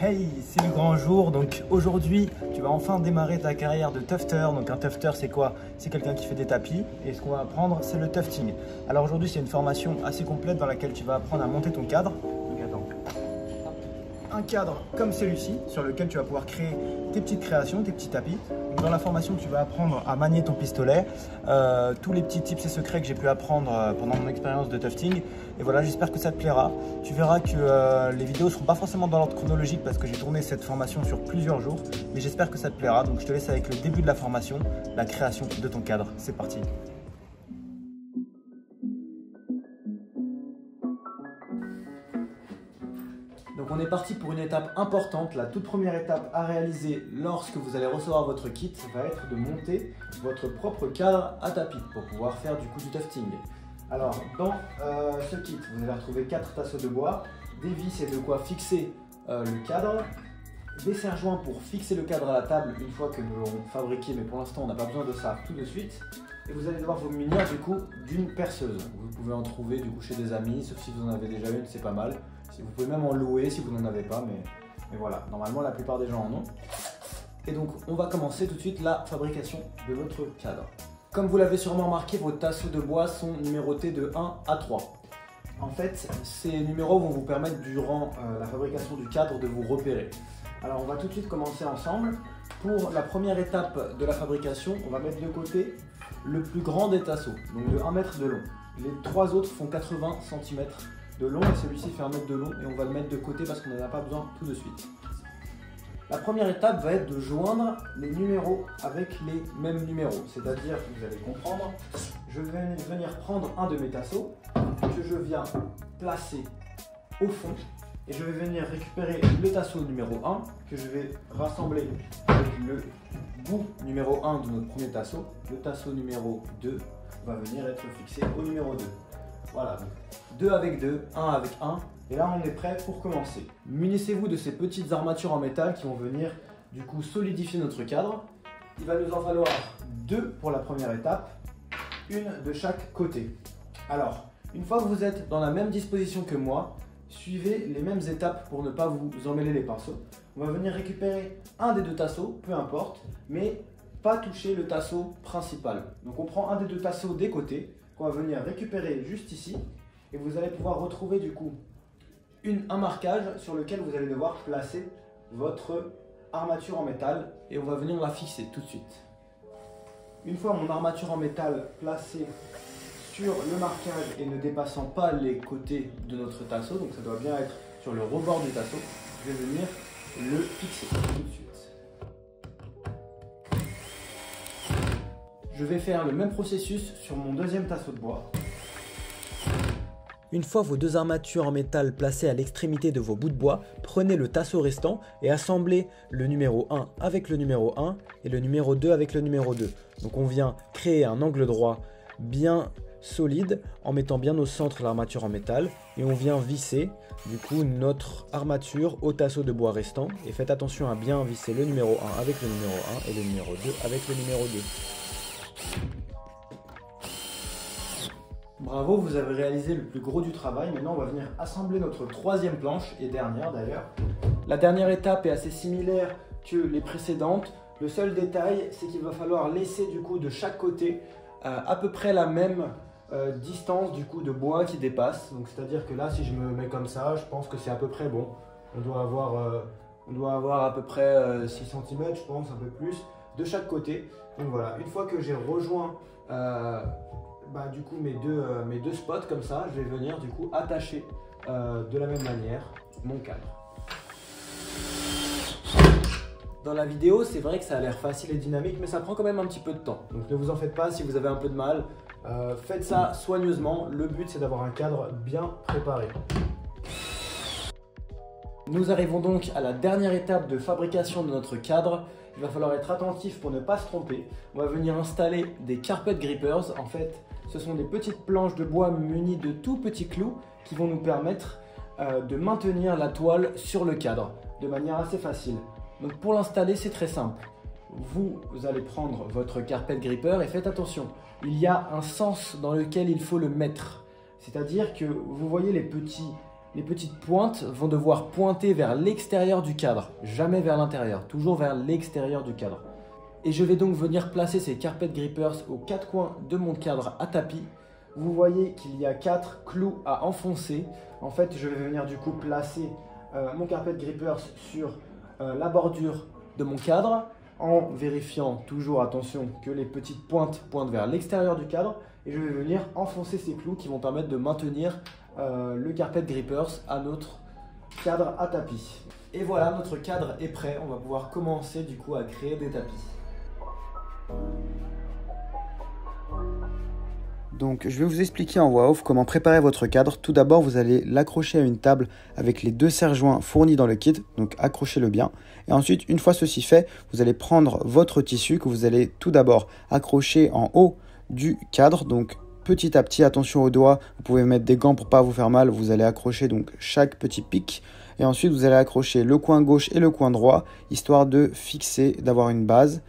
Hey, c'est le grand jour. Donc aujourd'hui, tu vas enfin démarrer ta carrière de tufter. Donc un tufter, c'est quoi? C'est quelqu'un qui fait des tapis. Et ce qu'on va apprendre, c'est le tufting. Alors aujourd'hui, c'est une formation assez complète dans laquelle tu vas apprendre à monter ton cadre. Donc attends. Un cadre comme celui-ci, sur lequel tu vas pouvoir créer tes petites créations, tes petits tapis. Donc dans la formation, tu vas apprendre à manier ton pistolet, tous les petits tips et secrets que j'ai pu apprendre pendant mon expérience de tufting. Et voilà, j'espère que ça te plaira. Tu verras que les vidéos ne seront pas forcément dans l'ordre chronologique parce que j'ai tourné cette formation sur plusieurs jours. Mais j'espère que ça te plaira. Donc je te laisse avec le début de la formation, la création de ton cadre. C'est parti. Donc on est parti pour une étape importante. La toute première étape à réaliser lorsque vous allez recevoir votre kit va être de monter votre propre cadre à tapis pour pouvoir faire du coup du tufting. Alors dans ce kit, vous allez retrouver 4 tasseaux de bois, des vis et de quoi fixer le cadre, des serre-joints pour fixer le cadre à la table une fois que nous l'aurons fabriqué, mais pour l'instant on n'a pas besoin de ça tout de suite. Et vous allez devoir vous munir du coup d'une perceuse. Vous pouvez en trouver du coup chez des amis, sauf si vous en avez déjà une, c'est pas mal. Vous pouvez même en louer si vous n'en avez pas, mais voilà, normalement la plupart des gens en ont. Et donc on va commencer tout de suite la fabrication de votre cadre. Comme vous l'avez sûrement remarqué, vos tasseaux de bois sont numérotés de 1 à 3. En fait, ces numéros vont vous permettre durant la fabrication du cadre de vous repérer. Alors on va tout de suite commencer ensemble. Pour la première étape de la fabrication, on va mettre de côté le plus grand des tasseaux, donc de 1 mètre de long. Les 3 autres font 80 cm de long et celui-ci fait 1 mètre de long et on va le mettre de côté parce qu'on n'en a pas besoin tout de suite. La première étape va être de joindre les numéros avec les mêmes numéros, c'est-à-dire, vous allez comprendre, je vais venir prendre un de mes tasseaux que je viens placer au fond et je vais venir récupérer le tasseau numéro 1 que je vais rassembler avec le bout numéro 1 de notre premier tasseau. Le tasseau numéro 2 va venir être fixé au numéro 2. Voilà, donc 2 avec 2, 1 avec 1, et là on est prêt pour commencer. Munissez-vous de ces petites armatures en métal qui vont venir du coup solidifier notre cadre. Il va nous en falloir 2 pour la première étape, une de chaque côté. Alors, une fois que vous êtes dans la même disposition que moi, suivez les mêmes étapes pour ne pas vous emmêler les pinceaux. On va venir récupérer un des 2 tasseaux, peu importe, mais pas toucher le tasseau principal. Donc on prend un des 2 tasseaux des côtés, qu'on va venir récupérer juste ici, et vous allez pouvoir retrouver du coup un marquage sur lequel vous allez devoir placer votre armature en métal et on va venir la fixer tout de suite. Une fois mon armature en métal placée sur le marquage et ne dépassant pas les côtés de notre tasseau, donc ça doit bien être sur le rebord du tasseau, je vais venir le fixer tout de suite. Je vais faire le même processus sur mon deuxième tasseau de bois. Une fois vos 2 armatures en métal placées à l'extrémité de vos bouts de bois, prenez le tasseau restant et assemblez le numéro 1 avec le numéro 1 et le numéro 2 avec le numéro 2. Donc on vient créer un angle droit bien solide en mettant bien au centre l'armature en métal et on vient visser du coup notre armature au tasseau de bois restant et faites attention à bien visser le numéro 1 avec le numéro 1 et le numéro 2 avec le numéro 2. Bravo, vous avez réalisé le plus gros du travail. Maintenant, on va venir assembler notre troisième planche et dernière d'ailleurs. La dernière étape est assez similaire que les précédentes. Le seul détail, c'est qu'il va falloir laisser du coup de chaque côté à peu près la même distance du coup de bois qui dépasse. Donc c'est-à-dire que là, si je me mets comme ça, je pense que c'est à peu près bon. On doit avoir à peu près 6 cm, je pense, un peu plus, de chaque côté. Donc voilà, une fois que j'ai rejoint du coup mes deux spots comme ça, je vais venir du coup attacher de la même manière mon cadre. Dans la vidéo, c'est vrai que ça a l'air facile et dynamique, mais ça prend quand même un petit peu de temps. Donc ne vous en faites pas si vous avez un peu de mal. Faites ça soigneusement. Le but, c'est d'avoir un cadre bien préparé. Nous arrivons donc à la dernière étape de fabrication de notre cadre. Il va falloir être attentif pour ne pas se tromper. On va venir installer des carpet grippers. En fait, ce sont des petites planches de bois munies de tout petits clous qui vont nous permettre de maintenir la toile sur le cadre de manière assez facile. Donc pour l'installer, c'est très simple. Vous allez prendre votre carpet gripper et faites attention. Il y a un sens dans lequel il faut le mettre. C'est-à-dire que vous voyez les petits Les petites pointes vont devoir pointer vers l'extérieur du cadre, jamais vers l'intérieur, toujours vers l'extérieur du cadre. Et je vais donc venir placer ces carpet grippers aux 4 coins de mon cadre à tapis. Vous voyez qu'il y a 4 clous à enfoncer. En fait, je vais venir du coup placer mon carpet grippers sur la bordure de mon cadre en vérifiant toujours, attention, que les petites pointes pointent vers l'extérieur du cadre. Et je vais venir enfoncer ces clous qui vont permettre de maintenir le carpet grippers à notre cadre à tapis. Et voilà, notre cadre est prêt. On va pouvoir commencer du coup à créer des tapis. Donc je vais vous expliquer en voix off comment préparer votre cadre. Tout d'abord, vous allez l'accrocher à une table avec les 2 serre-joints fournis dans le kit, donc accrochez-le bien. Et ensuite, une fois ceci fait, vous allez prendre votre tissu que vous allez tout d'abord accrocher en haut du cadre. Donc petit à petit, attention aux doigts, vous pouvez mettre des gants pour pas vous faire mal. Vous allez accrocher donc chaque petit pic. Et ensuite, vous allez accrocher le coin gauche et le coin droit, histoire de fixer, d'avoir une base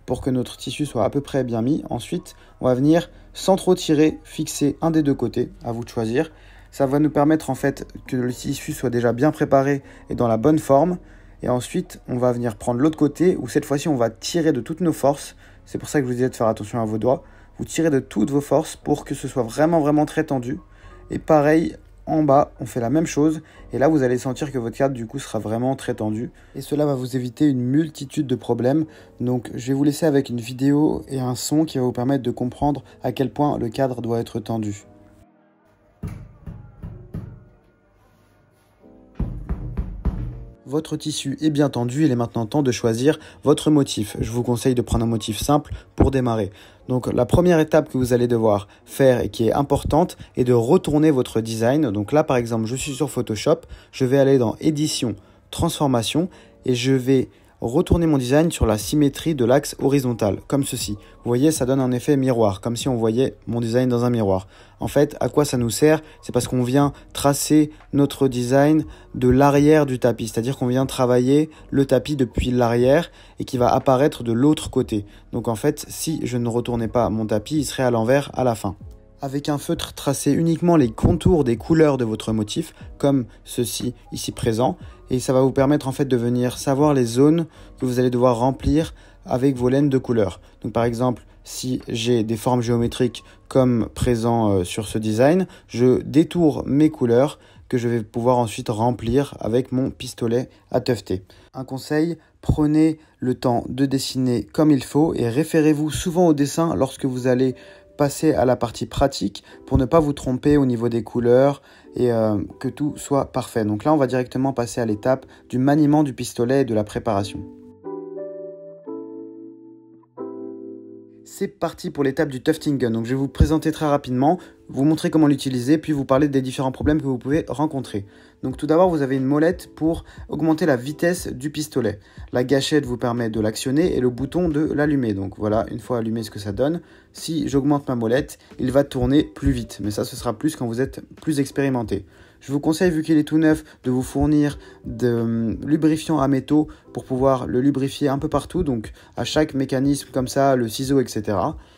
pour que notre tissu soit à peu près bien mis. Ensuite, on va venir, sans trop tirer, fixer un des 2 côtés, à vous de choisir. Ça va nous permettre en fait que le tissu soit déjà bien préparé et dans la bonne forme. Et ensuite, on va venir prendre l'autre côté, où cette fois-ci, on va tirer de toutes nos forces. C'est pour ça que je vous disais de faire attention à vos doigts. Vous tirez de toutes vos forces pour que ce soit vraiment très tendu. Et pareil, en bas, on fait la même chose. Et là, vous allez sentir que votre cadre, du coup, sera vraiment très tendu. Et cela va vous éviter une multitude de problèmes. Donc, je vais vous laisser avec une vidéo et un son qui va vous permettre de comprendre à quel point le cadre doit être tendu. Votre tissu est bien tendu, il est maintenant temps de choisir votre motif. Je vous conseille de prendre un motif simple pour démarrer. Donc la première étape que vous allez devoir faire et qui est importante est de retourner votre design. Donc là par exemple, je suis sur Photoshop, je vais aller dans Édition, Transformation et je vais retourner mon design sur la symétrie de l'axe horizontal, comme ceci. Vous voyez, ça donne un effet miroir, comme si on voyait mon design dans un miroir. En fait, à quoi ça nous sert? C'est parce qu'on vient tracer notre design de l'arrière du tapis, c'est-à-dire qu'on vient travailler le tapis depuis l'arrière et qui va apparaître de l'autre côté. Donc en fait, si je ne retournais pas mon tapis, il serait à l'envers à la fin. Avec un feutre, tracez uniquement les contours des couleurs de votre motif, comme ceci ici présent, et ça va vous permettre en fait de venir savoir les zones que vous allez devoir remplir avec vos laines de couleurs. Donc par exemple, si j'ai des formes géométriques comme présent sur ce design, je détourne mes couleurs que je vais pouvoir ensuite remplir avec mon pistolet à tufter. Un conseil, prenez le temps de dessiner comme il faut et référez-vous souvent au dessin lorsque vous allez passer à la partie pratique pour ne pas vous tromper au niveau des couleurs et que tout soit parfait. Donc là, on va directement passer à l'étape du maniement du pistolet et de la préparation. C'est parti pour l'étape du tufting gun. Donc je vais vous présenter très rapidement, vous montrer comment l'utiliser, puis vous parler des différents problèmes que vous pouvez rencontrer. Donc tout d'abord, vous avez une molette pour augmenter la vitesse du pistolet. La gâchette vous permet de l'actionner et le bouton de l'allumer. Donc voilà, une fois allumé, ce que ça donne. Si j'augmente ma molette, il va tourner plus vite. Mais ça, ce sera plus quand vous êtes plus expérimenté. Je vous conseille, vu qu'il est tout neuf, de vous fournir de lubrifiant à métaux pour pouvoir le lubrifier un peu partout. Donc à chaque mécanisme comme ça, le ciseau, etc.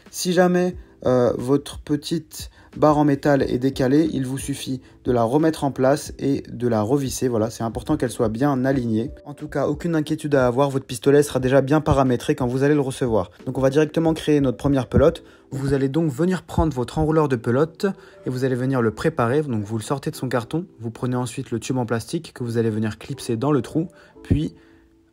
Si jamais votre petite barre en métal est décalée, il vous suffit de la remettre en place et de la revisser. Voilà, c'est important qu'elle soit bien alignée. En tout cas, aucune inquiétude à avoir, votre pistolet sera déjà bien paramétré quand vous allez le recevoir. Donc on va directement créer notre première pelote. Vous allez donc venir prendre votre enrouleur de pelote et vous allez venir le préparer. Donc vous le sortez de son carton, vous prenez ensuite le tube en plastique que vous allez venir clipser dans le trou, puis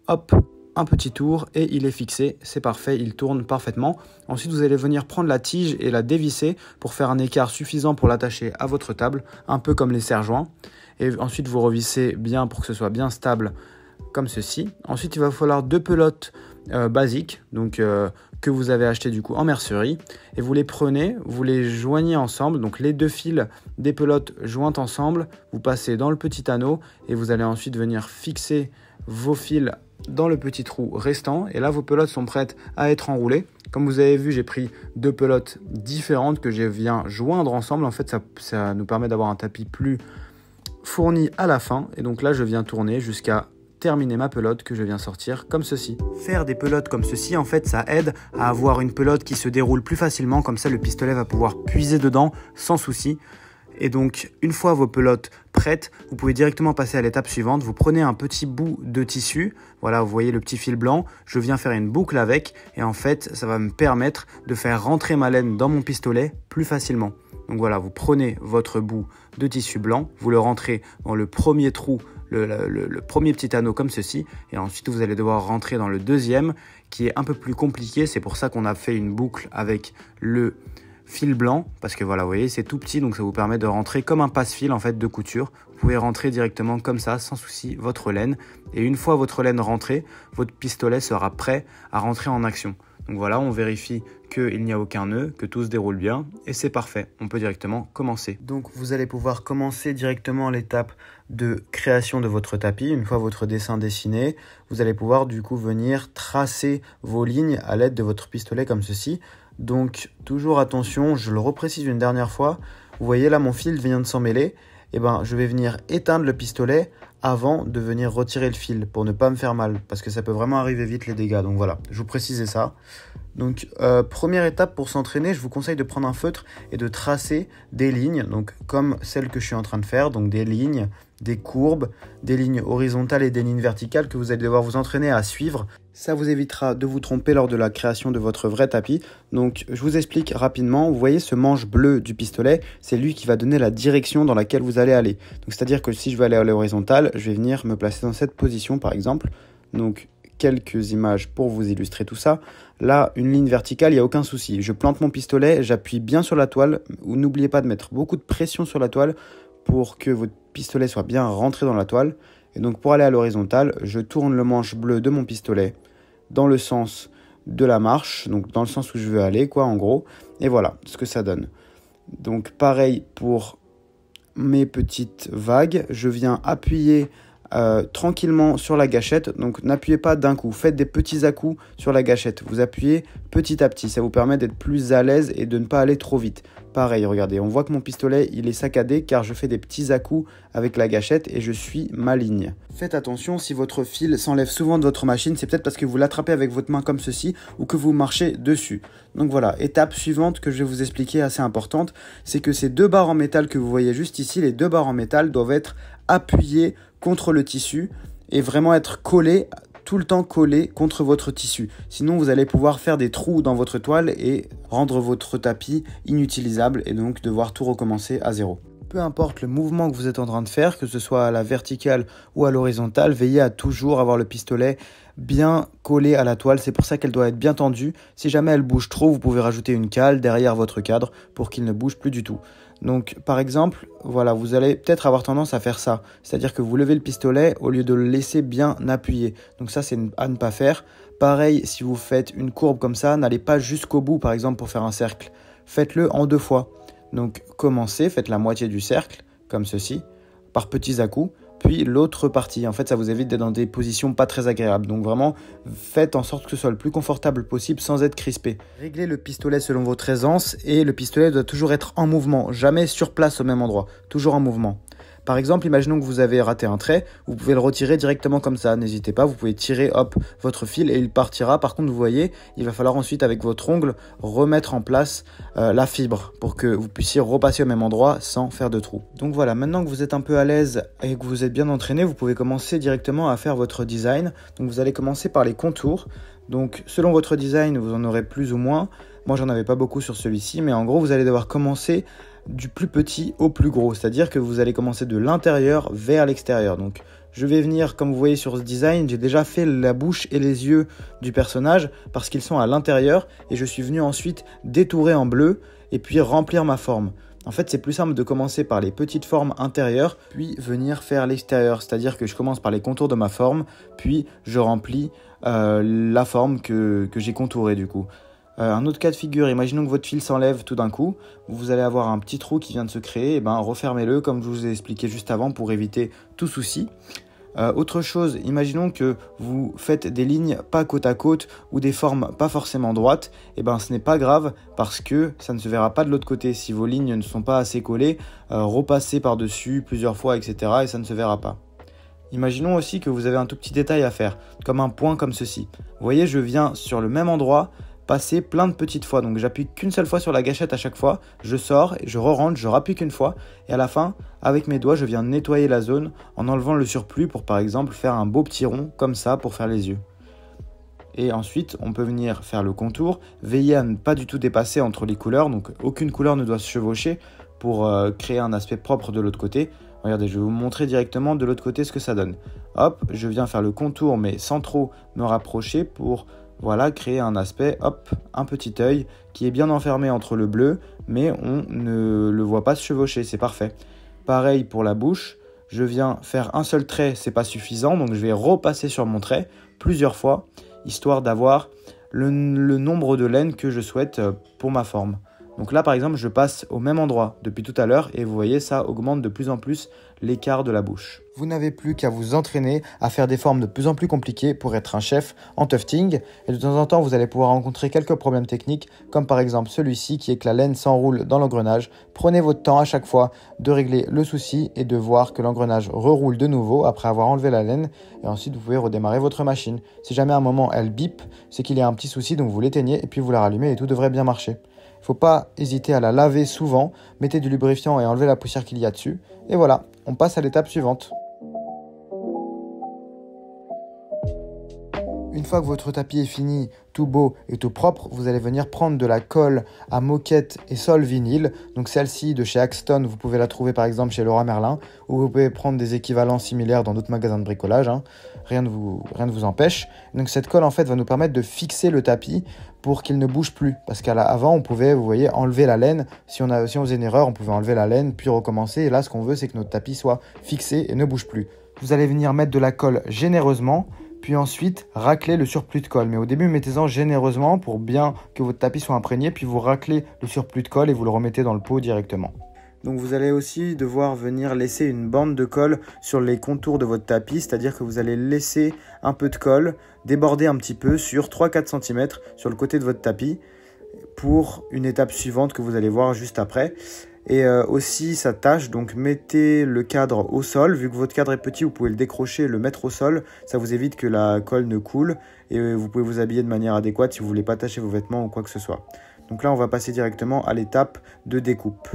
hop, un petit tour et il est fixé, c'est parfait, il tourne parfaitement. Ensuite, vous allez venir prendre la tige et la dévisser pour faire un écart suffisant pour l'attacher à votre table, un peu comme les serre-joints. Et ensuite, vous revissez bien pour que ce soit bien stable comme ceci. Ensuite, il va falloir 2 pelotes basiques, donc que vous avez acheté du coup en mercerie, et vous les prenez, vous les joignez ensemble, donc les 2 fils des pelotes jointes ensemble, vous passez dans le petit anneau et vous allez ensuite venir fixer vos fils dans le petit trou restant, et là vos pelotes sont prêtes à être enroulées. Comme vous avez vu, j'ai pris 2 pelotes différentes que je viens joindre ensemble. En fait, ça nous permet d'avoir un tapis plus fourni à la fin, et donc là je viens tourner jusqu'à terminer ma pelote que je viens sortir comme ceci. Faire des pelotes comme ceci, en fait, ça aide à avoir une pelote qui se déroule plus facilement, comme ça le pistolet va pouvoir puiser dedans sans souci. Et donc, une fois vos pelotes prêtes, vous pouvez directement passer à l'étape suivante. Vous prenez un petit bout de tissu, voilà, vous voyez le petit fil blanc, je viens faire une boucle avec et en fait, ça va me permettre de faire rentrer ma laine dans mon pistolet plus facilement. Donc voilà, vous prenez votre bout de tissu blanc, vous le rentrez dans le premier trou, le premier petit anneau comme ceci, et ensuite vous allez devoir rentrer dans le deuxième qui est un peu plus compliqué. C'est pour ça qu'on a fait une boucle avec le fil blanc, parce que voilà, vous voyez, c'est tout petit, donc ça vous permet de rentrer comme un passe-fil en fait de couture. Vous pouvez rentrer directement comme ça, sans souci, votre laine. Et une fois votre laine rentrée, votre pistolet sera prêt à rentrer en action. Donc voilà, on vérifie qu'il n'y a aucun nœud, que tout se déroule bien, et c'est parfait. On peut directement commencer. Donc vous allez pouvoir commencer directement l'étape de création de votre tapis. Une fois votre dessin dessiné, vous allez pouvoir du coup venir tracer vos lignes à l'aide de votre pistolet comme ceci. Donc toujours attention, je le reprécise une dernière fois, vous voyez là mon fil vient de s'en mêler, et je vais venir éteindre le pistolet avant de venir retirer le fil pour ne pas me faire mal, parce que ça peut vraiment arriver vite les dégâts, donc voilà, je vous précisais ça. Donc première étape pour s'entraîner, je vous conseille de prendre un feutre et de tracer des lignes, donc comme celle que je suis en train de faire, donc des lignes, des courbes, des lignes horizontales et des lignes verticales que vous allez devoir vous entraîner à suivre. Ça vous évitera de vous tromper lors de la création de votre vrai tapis. Donc je vous explique rapidement, vous voyez ce manche bleu du pistolet, c'est lui qui va donner la direction dans laquelle vous allez aller. Donc c'est-à-dire que si je veux aller à l'horizontale, je vais venir me placer dans cette position par exemple. Donc quelques images pour vous illustrer tout ça. Là, une ligne verticale, il n'y a aucun souci. Je plante mon pistolet, j'appuie bien sur la toile. N'oubliez pas de mettre beaucoup de pression sur la toile pour que votre pistolet soit bien rentré dans la toile. Et donc pour aller à l'horizontale, je tourne le manche bleu de mon pistolet dans le sens de la marche, donc dans le sens où je veux aller, quoi, en gros. Et voilà ce que ça donne. Donc pareil pour mes petites vagues, je viens appuyer tranquillement sur la gâchette, donc n'appuyez pas d'un coup, faites des petits à-coups sur la gâchette, vous appuyez petit à petit, ça vous permet d'être plus à l'aise et de ne pas aller trop vite. Pareil, regardez, on voit que mon pistolet il est saccadé car je fais des petits à-coups avec la gâchette et je suis ma ligne. Faites attention, si votre fil s'enlève souvent de votre machine, c'est peut-être parce que vous l'attrapez avec votre main comme ceci ou que vous marchez dessus. Donc voilà, étape suivante que je vais vous expliquer, assez importante, c'est que ces deux barres en métal que vous voyez juste ici, les deux barres en métal doivent être appuyées contre le tissu et vraiment être collées, tout le temps collées contre votre tissu. Sinon, vous allez pouvoir faire des trous dans votre toile et rendre votre tapis inutilisable et donc devoir tout recommencer à zéro. Peu importe le mouvement que vous êtes en train de faire, que ce soit à la verticale ou à l'horizontale, veillez à toujours avoir le pistolet bien collé à la toile. C'est pour ça qu'elle doit être bien tendue. Si jamais elle bouge trop, vous pouvez rajouter une cale derrière votre cadre pour qu'il ne bouge plus du tout. Donc par exemple, voilà, vous allez peut-être avoir tendance à faire ça. C'est-à-dire que vous levez le pistolet au lieu de le laisser bien appuyé. Donc ça, c'est à ne pas faire. Pareil, si vous faites une courbe comme ça, n'allez pas jusqu'au bout, par exemple, pour faire un cercle. Faites-le en deux fois. Donc commencez, faites la moitié du cercle, comme ceci, par petits à-coups, puis l'autre partie. En fait, ça vous évite d'être dans des positions pas très agréables. Donc vraiment, faites en sorte que ce soit le plus confortable possible sans être crispé. Réglez le pistolet selon votre aisance et le pistolet doit toujours être en mouvement, jamais sur place au même endroit, toujours en mouvement. Par exemple, imaginons que vous avez raté un trait, vous pouvez le retirer directement comme ça, n'hésitez pas, vous pouvez tirer hop votre fil et il partira. Par contre, vous voyez, il va falloir ensuite avec votre ongle remettre en place la fibre pour que vous puissiez repasser au même endroit sans faire de trou. Donc voilà, maintenant que vous êtes un peu à l'aise et que vous êtes bien entraîné, vous pouvez commencer directement à faire votre design. Donc vous allez commencer par les contours. Donc selon votre design, vous en aurez plus ou moins. Moi, j'en avais pas beaucoup sur celui-ci, mais en gros, vous allez devoir commencer du plus petit au plus gros, c'est-à-dire que vous allez commencer de l'intérieur vers l'extérieur. Donc je vais venir, comme vous voyez sur ce design, j'ai déjà fait la bouche et les yeux du personnage parce qu'ils sont à l'intérieur et je suis venu ensuite détourer en bleu et puis remplir ma forme. En fait, c'est plus simple de commencer par les petites formes intérieures, puis venir faire l'extérieur, c'est-à-dire que je commence par les contours de ma forme, puis je remplis la forme que j'ai contourée du coup. Un autre cas de figure, imaginons que votre fil s'enlève tout d'un coup, vous allez avoir un petit trou qui vient de se créer, et refermez-le comme je vous ai expliqué juste avant pour éviter tout souci. Autre chose, imaginons que vous faites des lignes pas côte à côte ou des formes pas forcément droites, ce n'est pas grave parce que ça ne se verra pas de l'autre côté. Si vos lignes ne sont pas assez collées, repassez par-dessus plusieurs fois, etc. et ça ne se verra pas. Imaginons aussi que vous avez un tout petit détail à faire, comme un point comme ceci. Vous voyez, je viens sur le même endroit, passer plein de petites fois. Donc j'appuie qu'une seule fois sur la gâchette à chaque fois, je sors, je re-rentre, je rappuie qu'une fois et à la fin, avec mes doigts, je viens nettoyer la zone en enlevant le surplus pour par exemple faire un beau petit rond comme ça pour faire les yeux. Et ensuite, on peut venir faire le contour, veiller à ne pas du tout dépasser entre les couleurs, donc aucune couleur ne doit se chevaucher pour créer un aspect propre de l'autre côté. Regardez, je vais vous montrer directement de l'autre côté ce que ça donne. Hop, je viens faire le contour mais sans trop me rapprocher pour voilà, créer un aspect, hop, un petit œil qui est bien enfermé entre le bleu, mais on ne le voit pas se chevaucher, c'est parfait. Pareil pour la bouche, je viens faire un seul trait, c'est pas suffisant, donc je vais repasser sur mon trait plusieurs fois, histoire d'avoir le nombre de laines que je souhaite pour ma forme. Donc là par exemple je passe au même endroit depuis tout à l'heure et vous voyez ça augmente de plus en plus l'écart de la bouche. Vous n'avez plus qu'à vous entraîner à faire des formes de plus en plus compliquées pour être un chef en tufting et de temps en temps vous allez pouvoir rencontrer quelques problèmes techniques comme par exemple celui-ci qui est que la laine s'enroule dans l'engrenage. Prenez votre temps à chaque fois de régler le souci et de voir que l'engrenage reroule de nouveau après avoir enlevé la laine et ensuite vous pouvez redémarrer votre machine. Si jamais à un moment elle bip, c'est qu'il y a un petit souci donc vous l'éteignez et puis vous la rallumez et tout devrait bien marcher. Il ne faut pas hésiter à la laver souvent, mettez du lubrifiant et enlevez la poussière qu'il y a dessus. Et voilà, on passe à l'étape suivante. Une fois que votre tapis est fini, tout beau et tout propre, vous allez venir prendre de la colle à moquette et sol vinyle. Donc celle-ci de chez Axton, vous pouvez la trouver par exemple chez Leroy Merlin ou vous pouvez prendre des équivalents similaires dans d'autres magasins de bricolage. Rien ne vous empêche. Donc cette colle en fait va nous permettre de fixer le tapis pour qu'il ne bouge plus. Parce qu'avant on pouvait, vous voyez, enlever la laine. Si on faisait une erreur, on pouvait enlever la laine puis recommencer. Et là ce qu'on veut c'est que notre tapis soit fixé et ne bouge plus. Vous allez venir mettre de la colle généreusement. Puis ensuite, racler le surplus de colle. Mais au début, mettez-en généreusement pour bien que votre tapis soit imprégné. Puis vous raclez le surplus de colle et vous le remettez dans le pot directement. Donc vous allez aussi devoir venir laisser une bande de colle sur les contours de votre tapis. C'est-à-dire que vous allez laisser un peu de colle, déborder un petit peu sur 3-4 cm sur le côté de votre tapis pour une étape suivante que vous allez voir juste après. Et aussi sa tâche, donc mettez le cadre au sol, vu que votre cadre est petit vous pouvez le décrocher et le mettre au sol, ça vous évite que la colle ne coule et vous pouvez vous habiller de manière adéquate si vous ne voulez pas tacher vos vêtements ou quoi que ce soit. Donc là on va passer directement à l'étape de découpe.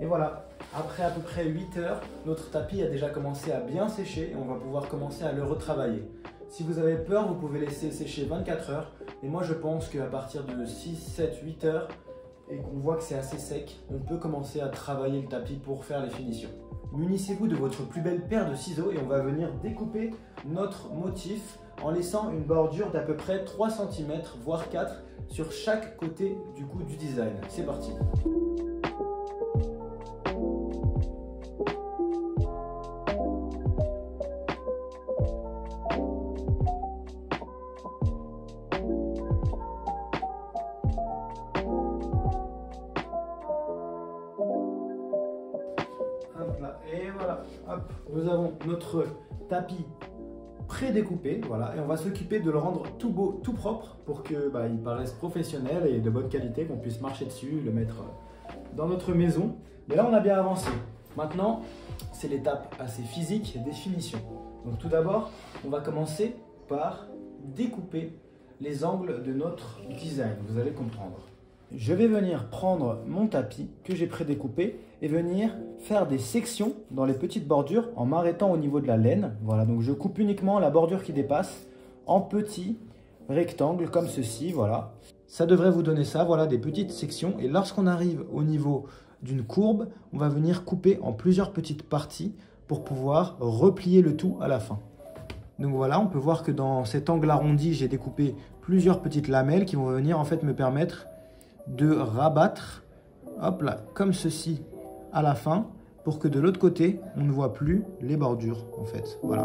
Et voilà, après à peu près 8 heures, notre tapis a déjà commencé à bien sécher et on va pouvoir commencer à le retravailler. Si vous avez peur, vous pouvez laisser sécher 24 heures, mais moi je pense qu'à partir de 6, 7, 8 heures, et qu'on voit que c'est assez sec, on peut commencer à travailler le tapis pour faire les finitions. Munissez-vous de votre plus belle paire de ciseaux et on va venir découper notre motif en laissant une bordure d'à peu près 3 cm voire 4 sur chaque côté du design. C'est parti. Et voilà, hop, nous avons notre tapis pré-découpé, voilà, et on va s'occuper de le rendre tout beau, tout propre pour que il paraisse professionnel et de bonne qualité, qu'on puisse marcher dessus, le mettre dans notre maison. Mais là, on a bien avancé. Maintenant, c'est l'étape assez physique des finitions. Donc tout d'abord, on va commencer par découper les angles de notre design, vous allez comprendre. Je vais venir prendre mon tapis que j'ai prédécoupé et venir faire des sections dans les petites bordures en m'arrêtant au niveau de la laine. Voilà, donc je coupe uniquement la bordure qui dépasse en petits rectangles comme ceci, voilà. Ça devrait vous donner ça, voilà, des petites sections. Et lorsqu'on arrive au niveau d'une courbe, on va venir couper en plusieurs petites parties pour pouvoir replier le tout à la fin. Donc voilà, on peut voir que dans cet angle arrondi, j'ai découpé plusieurs petites lamelles qui vont venir en fait me permettre de rabattre, hop là, comme ceci à la fin, pour que de l'autre côté, on ne voit plus les bordures en fait, voilà.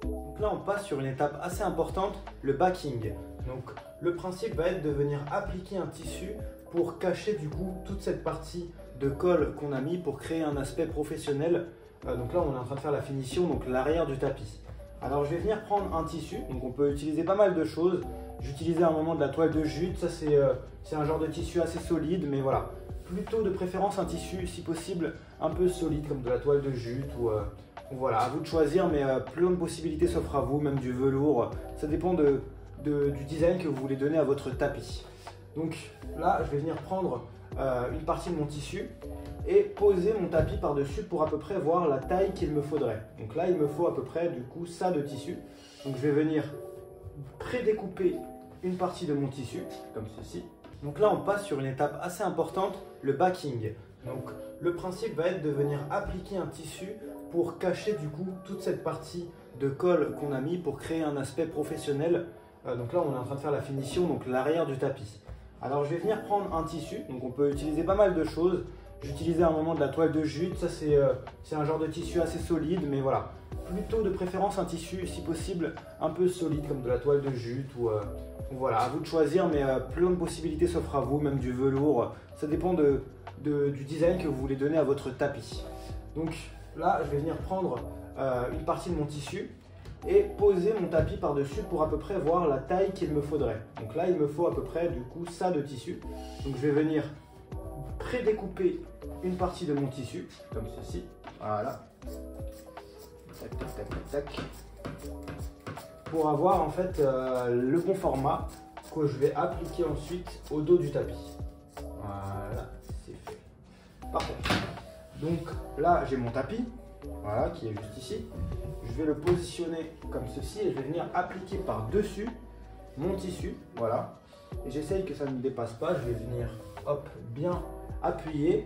Donc là, on passe sur une étape assez importante, le backing. Donc le principe va être de venir appliquer un tissu pour cacher du coup toute cette partie de colle qu'on a mis pour créer un aspect professionnel. Donc là on est en train de faire la finition, donc l'arrière du tapis. Alors je vais venir prendre un tissu, donc on peut utiliser pas mal de choses. J'utilisais à un moment de la toile de jute, ça c'est un genre de tissu assez solide, mais voilà. plutôt de préférence un tissu si possible un peu solide comme de la toile de jute ou voilà, à vous de choisir, mais plein de possibilités s'offrent à vous, même du velours, ça dépend du design que vous voulez donner à votre tapis. Donc là je vais venir prendre une partie de mon tissu et poser mon tapis par-dessus pour à peu près voir la taille qu'il me faudrait. Donc là il me faut à peu près du coup ça de tissu. Donc je vais venir pré-découper une partie de mon tissu comme ceci. Donc là on passe sur une étape assez importante, le backing. Donc le principe va être de venir appliquer un tissu pour cacher du coup toute cette partie de colle qu'on a mis pour créer un aspect professionnel. Donc là on est en train de faire la finition, donc l'arrière du tapis. Alors je vais venir prendre un tissu, donc on peut utiliser pas mal de choses. J'utilisais à un moment de la toile de jute, ça c'est un genre de tissu assez solide, mais voilà. Plutôt de préférence un tissu si possible un peu solide comme de la toile de jute ou voilà, à vous de choisir, mais plein de possibilités s'offrent à vous, même du velours, ça dépend du design que vous voulez donner à votre tapis. Donc là je vais venir prendre une partie de mon tissu et poser mon tapis par-dessus pour à peu près voir la taille qu'il me faudrait. Donc là il me faut à peu près du coup ça de tissu. Donc je vais venir pré-découper une partie de mon tissu comme ceci. Voilà. Tac tac tac tac tac. Pour avoir en fait le bon format que je vais appliquer ensuite au dos du tapis. Voilà, c'est fait. Parfait. Donc là j'ai mon tapis. Voilà, qui est juste ici. Je vais le positionner comme ceci et je vais venir appliquer par-dessus mon tissu. Voilà. Et j'essaye que ça ne me dépasse pas. Je vais venir, hop, bien appuyer.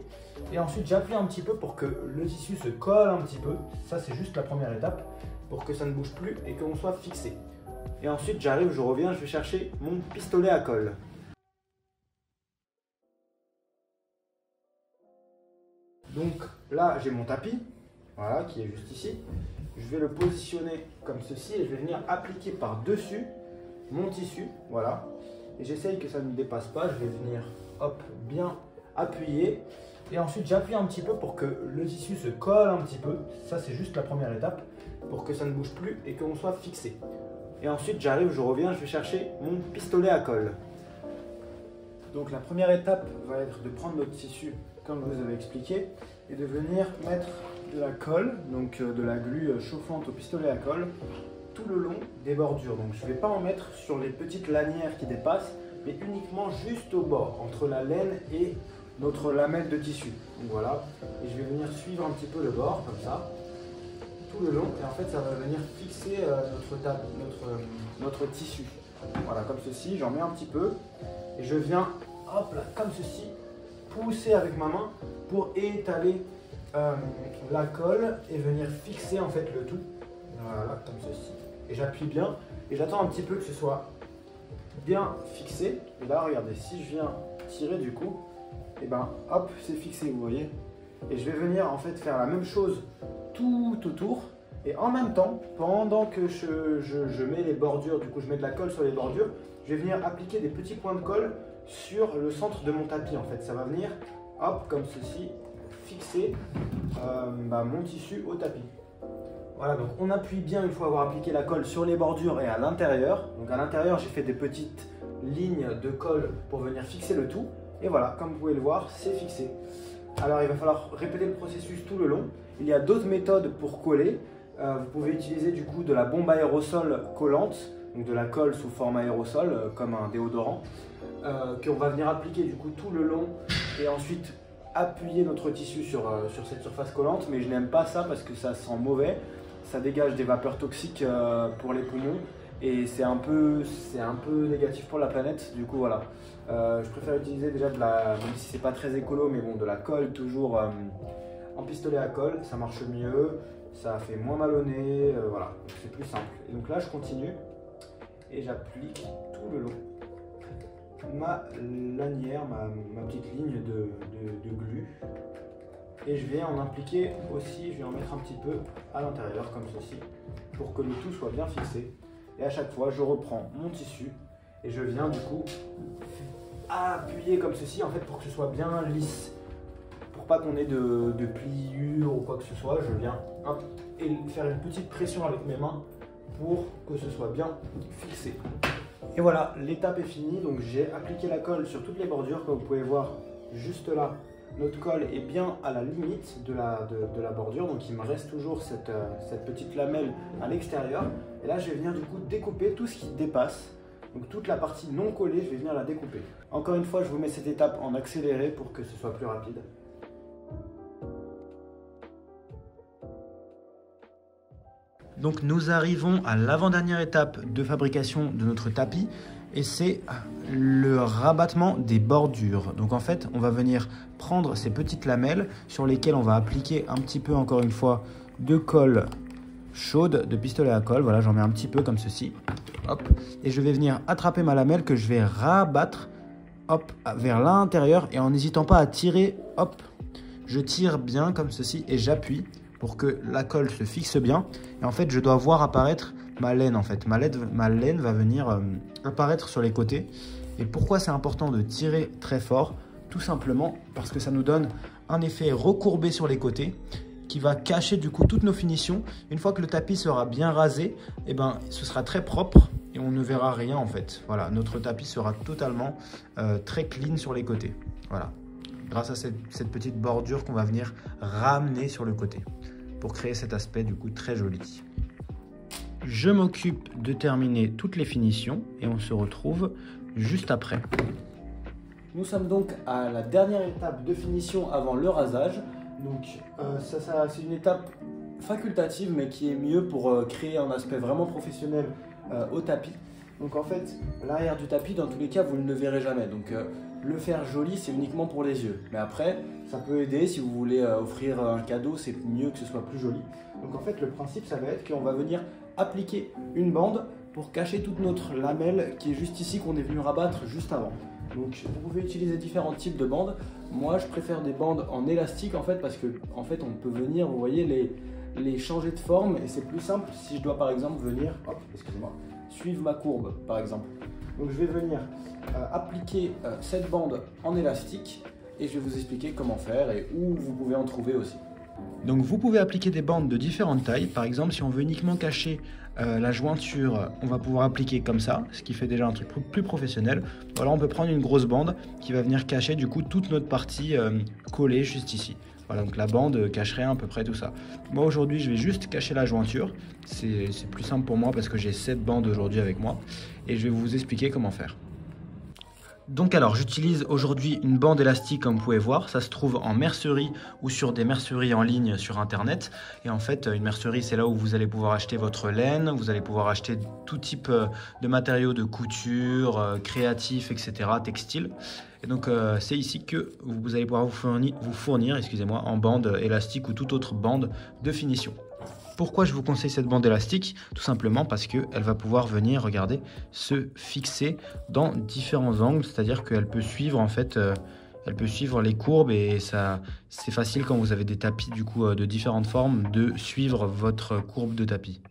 Et ensuite, j'appuie un petit peu pour que le tissu se colle un petit peu. Ça, c'est juste la première étape pour que ça ne bouge plus et qu'on soit fixé. Et ensuite, j'arrive, je reviens, je vais chercher mon pistolet à colle. Donc là, j'ai mon tapis. Voilà, qui est juste ici. Je vais le positionner comme ceci et je vais venir appliquer par-dessus mon tissu. Voilà. Et j'essaye que ça ne me dépasse pas. Je vais venir, hop, bien appuyer. Et ensuite, j'appuie un petit peu pour que le tissu se colle un petit peu. Ça, c'est juste la première étape pour que ça ne bouge plus et qu'on soit fixé. Et ensuite, j'arrive, je reviens, je vais chercher mon pistolet à colle. Donc la première étape va être de prendre notre tissu, comme je vous avais expliqué, et de venir mettre de la colle, donc de la glu chauffante au pistolet à colle, tout le long des bordures. Donc je ne vais pas en mettre sur les petites lanières qui dépassent, mais uniquement juste au bord, entre la laine et notre lamelle de tissu. Donc voilà, et je vais venir suivre un petit peu le bord, comme ça, tout le long, et en fait ça va venir fixer notre tissu. Voilà, comme ceci, j'en mets un petit peu, et je viens, hop là, comme ceci, pousser avec ma main pour étaler la colle et venir fixer en fait le tout. Voilà, comme ceci. Et j'appuie bien, et j'attends un petit peu que ce soit bien fixé. Et là, regardez, si je viens tirer du coup, et ben hop, c'est fixé, vous voyez. Et je vais venir en fait faire la même chose tout autour. Et en même temps, pendant que je mets les bordures, du coup je mets de la colle sur les bordures, je vais venir appliquer des petits points de colle sur le centre de mon tapis en fait. Ça va venir, hop, comme ceci, fixer mon tissu au tapis. Voilà, donc on appuie bien une fois avoir appliqué la colle sur les bordures et à l'intérieur. Donc à l'intérieur, j'ai fait des petites lignes de colle pour venir fixer le tout. Et voilà, comme vous pouvez le voir, c'est fixé. Alors il va falloir répéter le processus tout le long. Il y a d'autres méthodes pour coller. Vous pouvez utiliser du coup de la bombe aérosol collante, donc de la colle sous forme aérosol, comme un déodorant, qu'on va venir appliquer du coup tout le long et ensuite appuyer notre tissu sur cette surface collante. Mais je n'aime pas ça parce que ça sent mauvais, ça dégage des vapeurs toxiques pour les poumons et c'est un peu négatif pour la planète. Du coup voilà, je préfère utiliser déjà même si c'est pas très écolo, mais bon, de la colle toujours en pistolet à colle, ça marche mieux. Ça fait moins mal au nez, voilà, c'est plus simple. Et donc là, je continue et j'applique tout le long ma lanière, ma petite ligne de glu. Et je vais en appliquer aussi, je vais en mettre un petit peu à l'intérieur, comme ceci, pour que le tout soit bien fixé. Et à chaque fois, je reprends mon tissu et je viens du coup appuyer comme ceci, en fait, pour que ce soit bien lisse. Pour pas qu'on ait de pliures ou quoi que ce soit, je viens et faire une petite pression avec mes mains pour que ce soit bien fixé. Et voilà, l'étape est finie. Donc j'ai appliqué la colle sur toutes les bordures, comme vous pouvez voir juste là notre colle est bien à la limite de la bordure, donc il me reste toujours cette petite lamelle à l'extérieur. Et là, je vais venir du coup découper tout ce qui dépasse. Donc toute la partie non collée, je vais venir la découper. Encore une fois, je vous mets cette étape en accéléré pour que ce soit plus rapide. Donc nous arrivons à l'avant-dernière étape de fabrication de notre tapis et c'est le rabattement des bordures. Donc en fait, on va venir prendre ces petites lamelles sur lesquelles on va appliquer un petit peu, encore une fois, de colle chaude, de pistolet à colle. Voilà, j'en mets un petit peu comme ceci. Hop. Et je vais venir attraper ma lamelle que je vais rabattre hop, vers l'intérieur et en n'hésitant pas à tirer, hop, je tire bien comme ceci et j'appuie pour que la colle se fixe bien. Et en fait, je dois voir apparaître ma laine. En fait, ma laine va venir apparaître sur les côtés. Et pourquoi c'est important de tirer très fort? Tout simplement parce que ça nous donne un effet recourbé sur les côtés qui va cacher du coup toutes nos finitions. Une fois que le tapis sera bien rasé, eh ben, ce sera très propre et on ne verra rien en fait. Voilà, notre tapis sera totalement très clean sur les côtés. Voilà, grâce à cette petite bordure qu'on va venir ramener sur le côté pour créer cet aspect du coup très joli. Je m'occupe de terminer toutes les finitions et on se retrouve juste après. Nous sommes donc à la dernière étape de finition avant le rasage. Donc c'est une étape facultative mais qui est mieux pour créer un aspect vraiment professionnel au tapis. Donc en fait, l'arrière du tapis, dans tous les cas, vous ne le verrez jamais. Donc le faire joli, c'est uniquement pour les yeux. Mais après, ça peut aider si vous voulez offrir un cadeau, c'est mieux que ce soit plus joli. Donc en fait, le principe, ça va être qu'on va venir appliquer une bande pour cacher toute notre lamelle qui est juste ici, qu'on est venu rabattre juste avant. Donc vous pouvez utiliser différents types de bandes. Moi, je préfère des bandes en élastique en fait, parce que en fait, on peut venir, vous voyez, les changer de forme et c'est plus simple si je dois par exemple venir, hop, excusez-moi, suivre ma courbe par exemple. Donc je vais venir appliquer cette bande en élastique et je vais vous expliquer comment faire et où vous pouvez en trouver aussi. Donc vous pouvez appliquer des bandes de différentes tailles. Par exemple, si on veut uniquement cacher la jointure, on va pouvoir appliquer comme ça, ce qui fait déjà un truc plus professionnel. Voilà, on peut prendre une grosse bande qui va venir cacher du coup toute notre partie collée juste ici. Voilà, donc la bande cacherait à peu près tout ça. Moi aujourd'hui, je vais juste cacher la jointure. C'est plus simple pour moi parce que j'ai cette bande aujourd'hui avec moi et je vais vous expliquer comment faire. Donc alors, j'utilise aujourd'hui une bande élastique comme vous pouvez voir. Ça se trouve en mercerie ou sur des merceries en ligne sur internet. Et en fait, une mercerie, c'est là où vous allez pouvoir acheter votre laine. Vous allez pouvoir acheter tout type de matériaux de couture, créatifs, etc., textiles. Et donc, c'est ici que vous allez pouvoir vous fournir excusez-moi, en bande élastique ou toute autre bande de finition. Pourquoi je vous conseille cette bande élastique? Tout simplement parce qu'elle va pouvoir venir, regardez, se fixer dans différents angles, c'est-à-dire qu'elle peut suivre en fait, elle peut suivre les courbes et ça, c'est facile quand vous avez des tapis du coup de différentes formes de suivre votre courbe de tapis.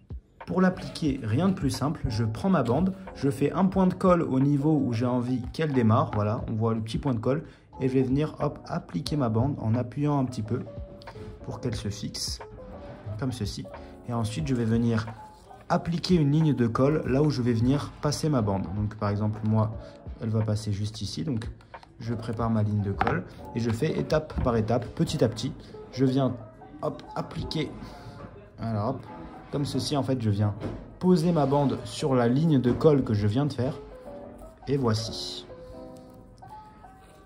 Pour l'appliquer, rien de plus simple, je prends ma bande, je fais un point de colle au niveau où j'ai envie qu'elle démarre, voilà, on voit le petit point de colle et je vais venir hop, appliquer ma bande en appuyant un petit peu pour qu'elle se fixe. Comme ceci, et ensuite je vais venir appliquer une ligne de colle là où je vais venir passer ma bande. Donc par exemple moi elle va passer juste ici, donc je prépare ma ligne de colle et je fais étape par étape, petit à petit. Je viens hop appliquer, alors hop, comme ceci en fait, je viens poser ma bande sur la ligne de colle que je viens de faire et voici.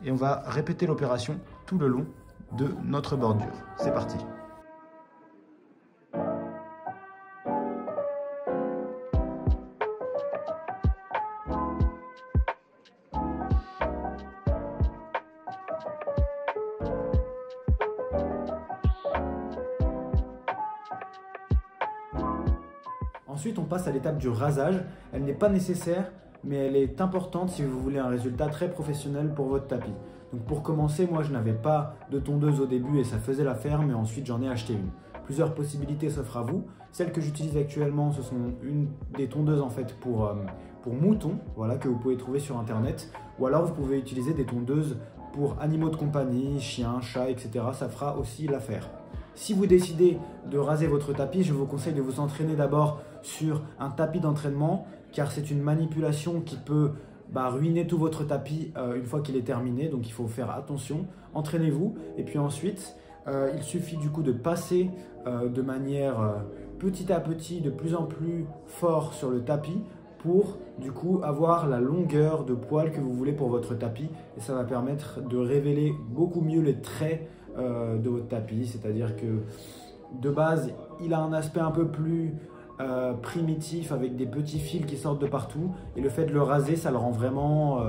Et on va répéter l'opération tout le long de notre bordure. C'est parti. Ensuite, on passe à l'étape du rasage. Elle n'est pas nécessaire, mais elle est importante si vous voulez un résultat très professionnel pour votre tapis. Donc pour commencer, moi je n'avais pas de tondeuse au début et ça faisait l'affaire, mais ensuite j'en ai acheté une. Plusieurs possibilités s'offrent à vous. Celle que j'utilise actuellement, ce sont des tondeuses en fait pour moutons, voilà, que vous pouvez trouver sur internet. Ou alors vous pouvez utiliser des tondeuses pour animaux de compagnie, chiens, chats, etc. Ça fera aussi l'affaire. Si vous décidez de raser votre tapis, je vous conseille de vous entraîner d'abord sur un tapis d'entraînement car c'est une manipulation qui peut ruiner tout votre tapis une fois qu'il est terminé. Donc il faut faire attention, entraînez-vous. Et puis ensuite, il suffit du coup de passer de manière petit à petit, de plus en plus fort sur le tapis pour du coup avoir la longueur de poil que vous voulez pour votre tapis. Et ça va permettre de révéler beaucoup mieux les traits de votre tapis. C'est-à-dire que de base, il a un aspect un peu plus primitif avec des petits fils qui sortent de partout. Et le fait de le raser, ça le rend vraiment,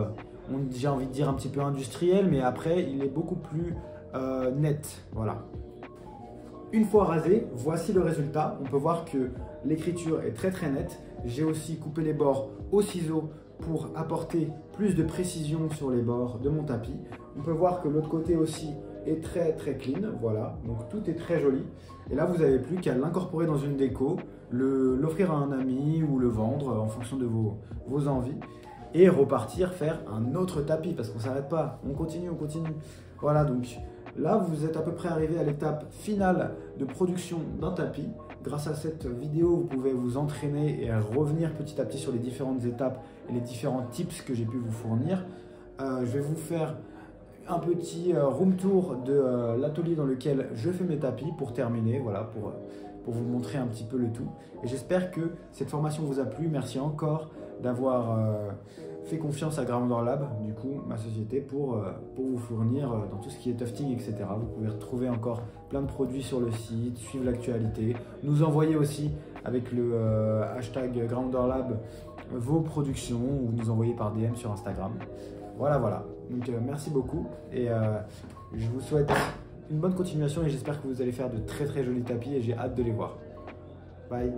j'ai envie de dire un petit peu industriel, mais après, il est beaucoup plus net. Voilà. Une fois rasé, voici le résultat. On peut voir que l'écriture est très très nette. J'ai aussi coupé les bords au ciseau pour apporter plus de précision sur les bords de mon tapis. On peut voir que l'autre côté aussi est très très clean, voilà, donc tout est très joli. Et là, vous n'avez plus qu'à l'incorporer dans une déco, l'offrir à un ami ou le vendre en fonction de vos envies et repartir faire un autre tapis parce qu'on ne s'arrête pas, on continue. Voilà, donc là, vous êtes à peu près arrivé à l'étape finale de production d'un tapis. Grâce à cette vidéo, vous pouvez vous entraîner et revenir petit à petit sur les différentes étapes et les différents tips que j'ai pu vous fournir. Je vais vous faire un petit room tour de l'atelier dans lequel je fais mes tapis pour terminer, voilà, pour vous montrer un petit peu le tout. Et j'espère que cette formation vous a plu. Merci encore d'avoir fait confiance à Groundor Lab, du coup, ma société, pour vous fournir dans tout ce qui est tufting, etc. Vous pouvez retrouver encore plein de produits sur le site, suivre l'actualité, nous envoyer aussi avec le hashtag Groundor Lab vos productions ou nous envoyer par DM sur Instagram. Voilà. Donc merci beaucoup et je vous souhaite une bonne continuation et j'espère que vous allez faire de très très jolis tapis et j'ai hâte de les voir. Bye.